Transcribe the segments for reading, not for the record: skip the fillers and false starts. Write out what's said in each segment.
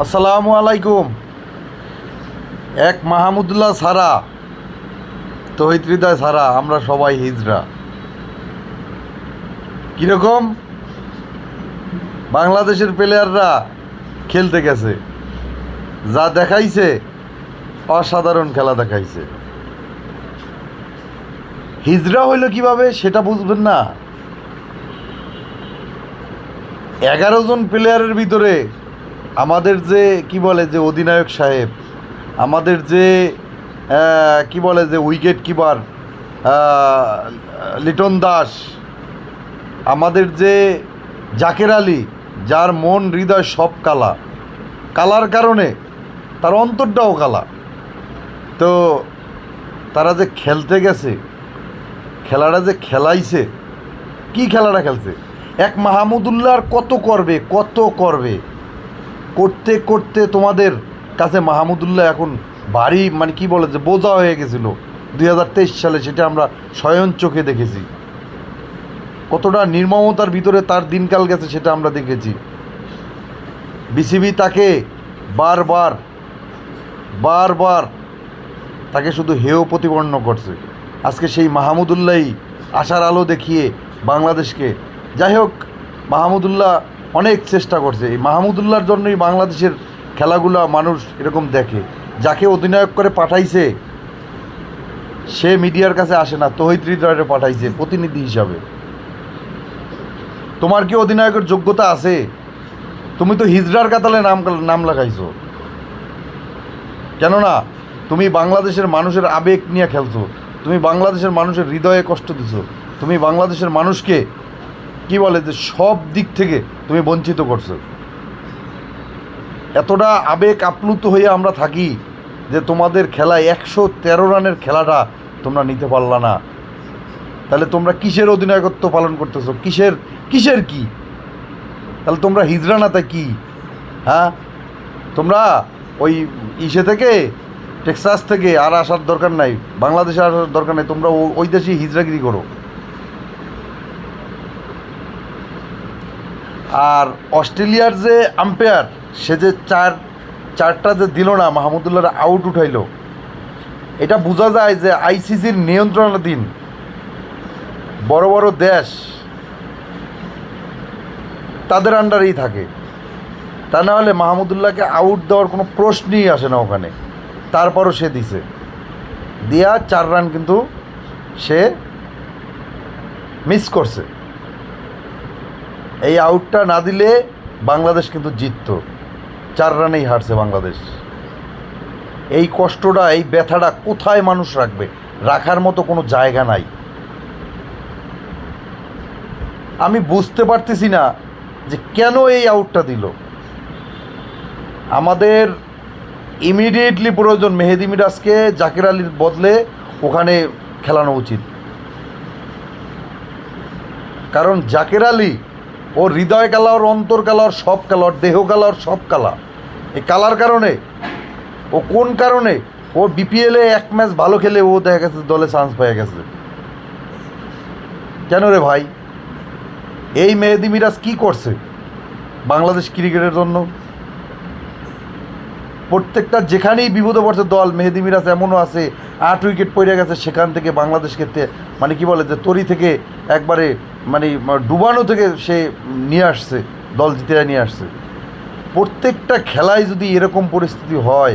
আসসালামু আলাইকুম। এক মাহমুদুল্লাহ ছাড়া, তৌহিদ হৃদয় ছাড়া আমরা সবাই হিজড়া। কীরকম? বাংলাদেশের প্লেয়াররা খেলতে গেছে, যা দেখাইছে অসাধারণ খেলা দেখাইছে। হিজড়া হইল কিভাবে সেটা বুঝবেন না। 11 জন প্লেয়ারের ভিতরে আমাদের যে কি বলে যে অধিনায়ক সাহেব, আমাদের যে কি বলে যে উইকেট কিপার লিটন দাস, আমাদের যে জাকের আলী, যার মন হৃদয় সব কালা, কালার কারণে তার অন্তরটাও কালা। তো তারা যে খেলতে গেছে, খেলাটা যে খেলাইছে, কি খেলাটা খেলছে, এক মাহমুদুল্লাহর কত করবে করতে করতে তোমাদের কাছে মাহমুদুল্লাহ এখন ভারী মানে কি বলে যে বোঝা হয়ে গেছিল 2023 সালে। সেটা আমরা স্বয়ং চোখে দেখেছি, কতটা নির্মমতার ভিতরে তার দিনকাল গেছে সেটা আমরা দেখেছি। বিসিবি তাকে বারবার বারবার তাকে শুধু হেয় প্রতিপন্ন করছে। আজকে সেই মাহমুদুল্লাহই আশার আলো দেখিয়ে বাংলাদেশকে, যাই হোক, মাহমুদুল্লাহ অনেক চেষ্টা করছে। এই মাহমুদুল্লাহর জন্যই বাংলাদেশের খেলাগুলো মানুষ এরকম দেখে। যাকে অধিনায়ক করে পাঠাইছে সে মিডিয়ার কাছে আসে না, তৌহিদ হৃদয়ে পাঠাইছে প্রতিনিধি হিসাবে। তোমার কি অধিনায়কের যোগ্যতা আছে? তুমি তো হিজড়ার কাতালে নাম লাগাইছো। কেননা তুমি বাংলাদেশের মানুষের আবেগ নিয়ে খেলছো, তুমি বাংলাদেশের মানুষের হৃদয়ে কষ্ট দিছো, তুমি বাংলাদেশের মানুষকে কি বলে যে সব দিক থেকে তুমি বঞ্চিত করছো। এতটা আবেগ আপ্লুত হয়ে আমরা থাকি যে তোমাদের খেলায় 113 রানের খেলাটা তোমরা নিতে পারলা না। তাহলে তোমরা কিসের অধিনায়কত্ব পালন করতেছো? কিসের কি? তাহলে তোমরা হিজড়া না তাই কি? হ্যাঁ, তোমরা ওই ইসে থেকে, টেক্সাস থেকে আর আসার দরকার নাই, বাংলাদেশে আসার দরকার নাই, তোমরা ওই দেশে হিজড়াগিরি করো। আর অস্ট্রেলিয়ার যে আম্পায়ার, সে যে চারটা যে দিল না, মাহমুদুল্লাহর আউট উঠাইলো, এটা বোঝা যায় যে আইসিসির নিয়ন্ত্রণাধীন বড় বড় দেশ তাদের আন্ডারেই থাকে। তা না হলে মাহমুদুল্লাহকে আউট দেওয়ার কোনো প্রশ্নই আসে না ওখানে। তারপরও সে দিছে, দিয়া 4 রান কিন্তু সে মিস করছে। এই আউটটা না দিলে বাংলাদেশ কিন্তু জিততো। 4 রানেই হারছে বাংলাদেশ। এই কষ্টটা, এই ব্যথাটা কোথায় মানুষ রাখবে? রাখার মতো কোনো জায়গা নাই। আমি বুঝতে পারতেছি না যে কেন এই আউটটা দিল। আমাদের ইমিডিয়েটলি প্রয়োজন মেহেদি মিরাজকে জাকের আলীর বদলে ওখানে খেলানো উচিত। কারণ জাকের আলী ওর হৃদয় কালা, ওর অন্তর কালা, ওর সব কালা, ওর দেহ কালা, ওর সব কালা। এই কালার কারণে ও কোন কারণে ও বিপিএলে এক ম্যাচ ভালো খেলে ও দেখা গেছে দলে চান্স পেয়ে গেছে। কেন রে ভাই? এই মেহেদি মিরাজ কি করছে বাংলাদেশ ক্রিকেটের জন্য? প্রত্যেকটা যেখানেই বিপদে পড়ছে দল, মেহেদি মিরাজ এমনও আছে 8 উইকেট পড়ে গেছে, সেখান থেকে বাংলাদেশকে মানে কি বলে যে তরি থেকে একবারে মানে ডুবানো থেকে সে নিয়ে আসছে, দল জিতে নিয়ে আসছে। প্রত্যেকটা খেলায় যদি এরকম পরিস্থিতি হয়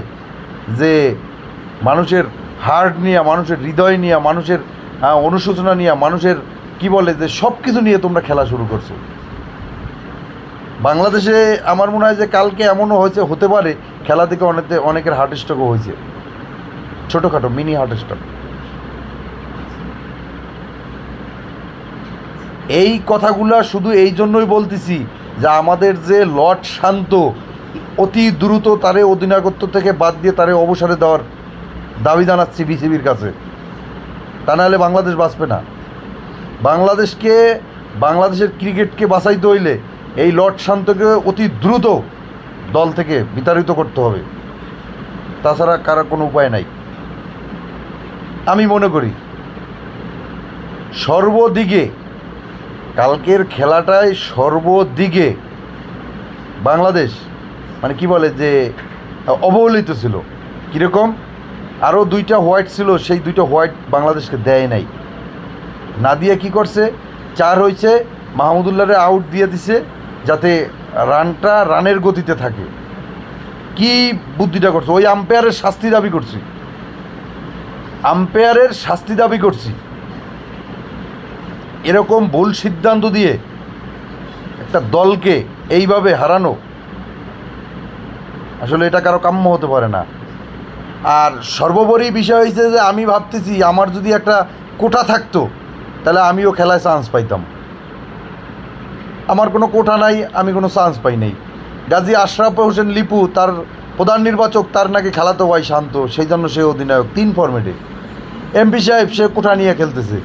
যে মানুষের হার্ট নিয়ে, মানুষের হৃদয় নিয়ে, মানুষের অনুশোচনা নিয়ে, মানুষের কি বলে যে সব কিছু নিয়ে তোমরা খেলা শুরু করছো, বাংলাদেশে আমার মনে হয় যে কালকে এমনও হতে পারে খেলা থেকে অনেকের হার্ট স্ট্রোকও হয়েছে, ছোটোখাটো মিনি হার্ট স্ট্রোক। এই কথাগুলো শুধু এই জন্যই বলতেছি যে আমাদের যে লর্ড শান্ত অতি দ্রুত তারে অধিনায়কত্ব থেকে বাদ দিয়ে তারে অবসরে দেওয়ার দাবি জানাচ্ছি বিসিবির কাছে। তা নাহলে বাংলাদেশ বাঁচবে না। বাংলাদেশের ক্রিকেটকে বাঁচাইতে হইলে এই লর্ড শান্তকে অতি দ্রুত দল থেকে বিতাড়িত করতে হবে, তাছাড়া কারো কোনো উপায় নাই। আমি মনে করি সর্বদিকে কালকের খেলাটায় সর্বদিকে বাংলাদেশ মানে কি বলে যে অবহেলিত ছিল। কীরকম, আরও 2টা হোয়াইট ছিল, সেই 2টা হোয়াইট বাংলাদেশকে দেয় নাই, না দিয়ে কি করছে, 4 হয়েছে, মাহমুদুল্লাহরে আউট দিয়ে দিছে যাতে রানটা রানের গতিতে থাকে। কি বুদ্ধিটা করছে, ওই আম্পায়ারের শাস্তি দাবি করছি, আম্পায়ারের শাস্তি দাবি করছি। এরকম ভুল সিদ্ধান্ত দিয়ে একটা দলকে এইভাবে হারানো আসলে এটা কারো কাম্য হতে পারে না। আর সর্বোপরি বিষয় হয়েছে যে আমি ভাবতেছি আমার যদি একটা কোটা থাকতো তাহলে আমিও খেলায় চান্স পাইতাম। আমার কোনো কোটা নাই, আমি কোনো চান্স পাই নাই। গাজী আশরাফ হোসেন লিপু, তার প্রধান নির্বাচক, তার নাকি খেলাতো ভাই শান্ত, সেই জন্য সে অধিনায়ক 3 ফরম্যাটে। এমপি সাহেব সে কোটা নিয়ে খেলতেছে।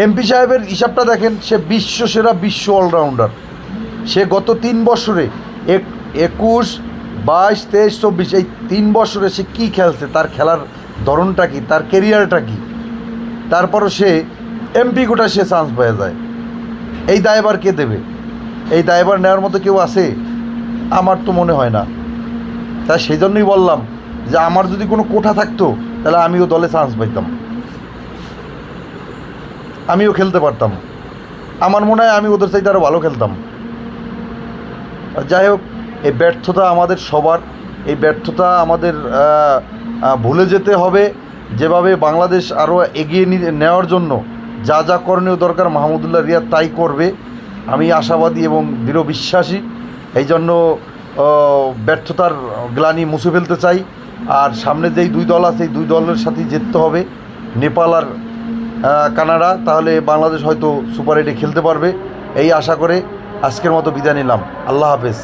এমপি সাহেবের হিসাবটা দেখেন, সে বিশ্বসেরা, বিশ্ব অলরাউন্ডার। সে গত 3 বছরে 21, 22, 23, 24 এই 3 বছরে সে কী খেলছে, তার খেলার ধরনটা কী, তার কেরিয়ারটা কী, তারপরও সে এমপি কোটা সে চান্স পেয়ে যায়। এই দায়ভার কে দেবে? এই দায়ভার নেওয়ার মতো কেউ আছে? আমার তো মনে হয় না। তাই সেই জন্যই বললাম যে আমার যদি কোনো কোঠা থাকতো তাহলে আমিও দলে চান্স পাইতাম, আমিও খেলতে পারতাম। আমার মনে হয় আমি ওদের চাইতে আরও ভালো খেলতাম। যাই হোক, এই ব্যর্থতা আমাদের সবার, এই ব্যর্থতা আমাদের ভুলে যেতে হবে। যেভাবে বাংলাদেশ আরও এগিয়ে নেওয়ার জন্য যা যা করণীয় দরকার মাহমুদুল্লাহ রিয়াদ তাই করবে, আমি আশাবাদী এবং দৃঢ় বিশ্বাসী। এই জন্য ব্যর্থতার গ্লানি মুছে ফেলতে চাই। আর সামনে যেই 2 দল আছে এই 2 দলের সাথেই জিততে হবে, নেপাল আর কানাডা। তাহলে বাংলাদেশ হয়তো সুপার 8-এ খেলতে পারবে, এই আশা করে আজকের মতো বিদায় নিলাম। আল্লাহ হাফেজ।